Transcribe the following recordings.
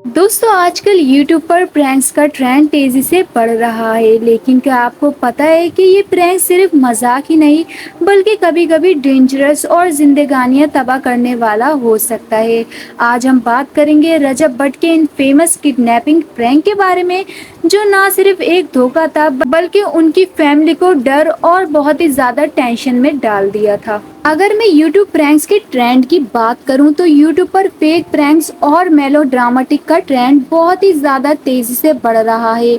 दोस्तों आजकल YouTube पर प्रैंक्स का ट्रेंड तेजी से बढ़ रहा है, लेकिन क्या आपको पता है कि ये प्रैंक सिर्फ मजाक ही नहीं बल्कि कभी-कभी डेंजरस और जिंदगानियां तबाह करने वाला हो सकता है। आज हम बात करेंगे रजब भट्ट के इन फेमस किडनैपिंग प्रैंक के बारे में, जो ना सिर्फ एक धोखा था बल्कि उनकी फैमिली को डर और बहुत ही ज्यादा टेंशन में डाल दिया था। अगर मैं YouTube प्रैंक्स के ट्रेंड की बात करूं तो YouTube पर फेक प्रैंक्स और मेलोड्रामेटिक का ट्रेंड बहुत ही ज्यादा तेजी से बढ़ रहा है।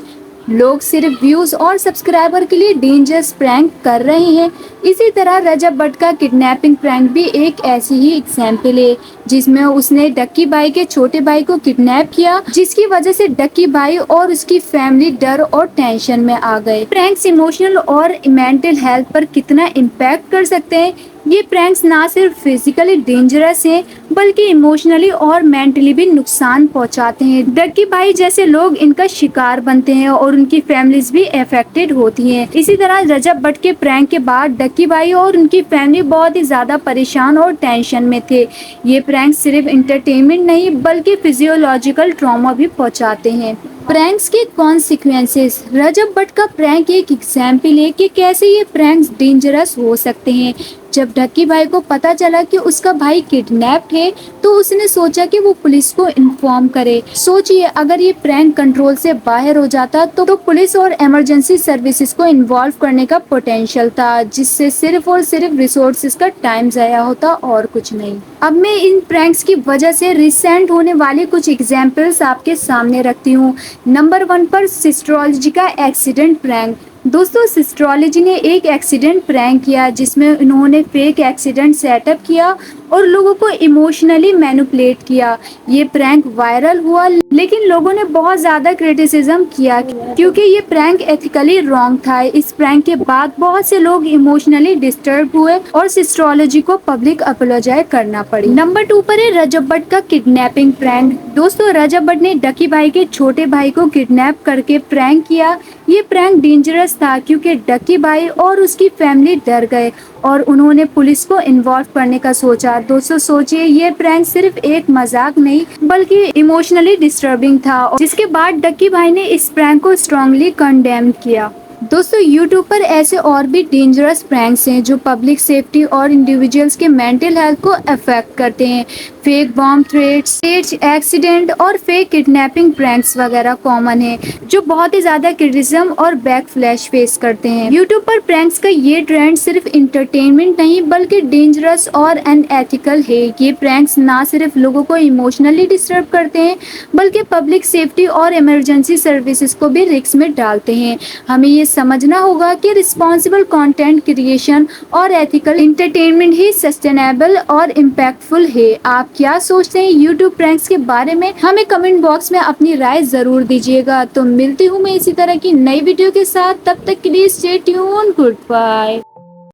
लोग सिर्फ व्यूज और सब्सक्राइबर के लिए डेंजरस प्रैंक कर रहे हैं। इसी तरह रजब भट्ट का किडनैपिंग प्रैंक भी एक ऐसी ही एग्जाम्पल है, जिसमें उसने डक्की भाई के छोटे भाई को किडनैप किया, जिसकी वजह से डक्की भाई और उसकी फैमिली डर और टेंशन में आ गए। प्रैंक्स इमोशनल और मेंटल हेल्थ पर कितना इम्पैक्ट कर सकते हैं। ये प्रैंक्स ना सिर्फ फिजिकली डेंजरस हैं बल्कि इमोशनली और मेंटली भी नुकसान पहुंचाते हैं। डक्की भाई जैसे लोग इनका शिकार बनते हैं और उनकी फैमिलीज भी अफेक्टेड होती हैं। इसी तरह रजब भट्ट के प्रैंक के बाद डक्की भाई और उनकी फैमिली बहुत ही ज्यादा परेशान और टेंशन में थे। ये प्रैंक सिर्फ इंटरटेनमेंट नहीं बल्कि फिजियोलॉजिकल ट्रॉमा भी पहुंचाते हैं। प्रैंक्स के कॉन्सिक्वेंसेस। रजब भट्ट का प्रैंक एक एग्जाम्पल है कि कैसे ये प्रैंक्स डेंजरस हो सकते हैं। जब डक्की भाई को पता चला कि उसका भाई किडनैप्ड है तो उसने सोचा कि वो पुलिस को इन्फॉर्म करे। सोचिए अगर ये प्रैंक कंट्रोल से बाहर हो जाता तो पुलिस और इमरजेंसी सर्विसेज को इन्वॉल्व करने का पोटेंशियल था, जिससे सिर्फ और सिर्फ रिसोर्सेज का टाइम जाया होता और कुछ नहीं। अब मैं इन प्रैंक्स की वजह से रिसेंट होने वाले कुछ एग्जाम्पल्स आपके सामने रखती हूँ। नंबर 1 पर सिस्ट्रोलॉजी का एक्सीडेंट प्रैंक। दोस्तों सिस्ट्रोलॉजी ने एक एक्सीडेंट प्रैंक किया जिसमें उन्होंने फेक एक्सीडेंट सेटअप किया और लोगों को इमोशनली मैनिपुलेट किया। ये प्रैंक वायरल हुआ लेकिन लोगों ने बहुत ज्यादा क्रिटिसिज्म किया क्योंकि ये प्रैंक एथिकली रॉन्ग था। इस प्रैंक के बाद बहुत से लोग इमोशनली डिस्टर्ब हुए और सिस्ट्रोलॉजी को पब्लिक अपोलोजाइज करना पड़ी। नंबर 2 पर है रजब भट्ट का किडनैपिंग प्रैंक। दोस्तों रजब भट्ट ने डक्की भाई के छोटे भाई को किडनैप करके प्रैंक किया। ये प्रैंक डेंजरस था क्योंकि डक्की भाई और उसकी फैमिली डर गए और उन्होंने पुलिस को इन्वॉल्व करने का सोचा। दोस्तों सोचिए ये प्रैंक सिर्फ एक मजाक नहीं बल्कि इमोशनली डिस्टर्बिंग था, जिसके बाद डक्की भाई ने इस प्रैंक को स्ट्रांगली कंडेम किया। दोस्तों YouTube पर ऐसे और भी डेंजरस प्रैंक्स हैं जो पब्लिक सेफ्टी और इंडिविजुअल्स के मेंटल हेल्थ को अफेक्ट करते हैं। Fake bomb threats, stage accident और फेक किडनैपिंग प्रैंक्स वगैरह कॉमन है, जो बहुत ही ज्यादा क्रिटिसिज्म और बैकफ्लैश फेस करते हैं। YouTube पर प्रैंक्स का ये ट्रेंड सिर्फ इंटरटेनमेंट नहीं बल्कि डेंजरस और अनएथिकल है। ये प्रैंक्स ना सिर्फ लोगों को इमोशनली डिस्टर्ब करते हैं बल्कि पब्लिक सेफ्टी और इमरजेंसी सर्विसेज को भी रिस्क में डालते हैं। हमें ये समझना होगा कि रिस्पॉन्सिबल कंटेंट क्रिएशन और एथिकल एंटरटेनमेंट ही सस्टेनेबल और इम्पैक्टफुल है। आप क्या सोचते हैं YouTube प्रैंक्स के बारे में? हमें कमेंट बॉक्स में अपनी राय जरूर दीजिएगा। तो मिलती हूँ मैं इसी तरह की नई वीडियो के साथ, तब तक के लिए स्टे ट्यून, गुड बाय।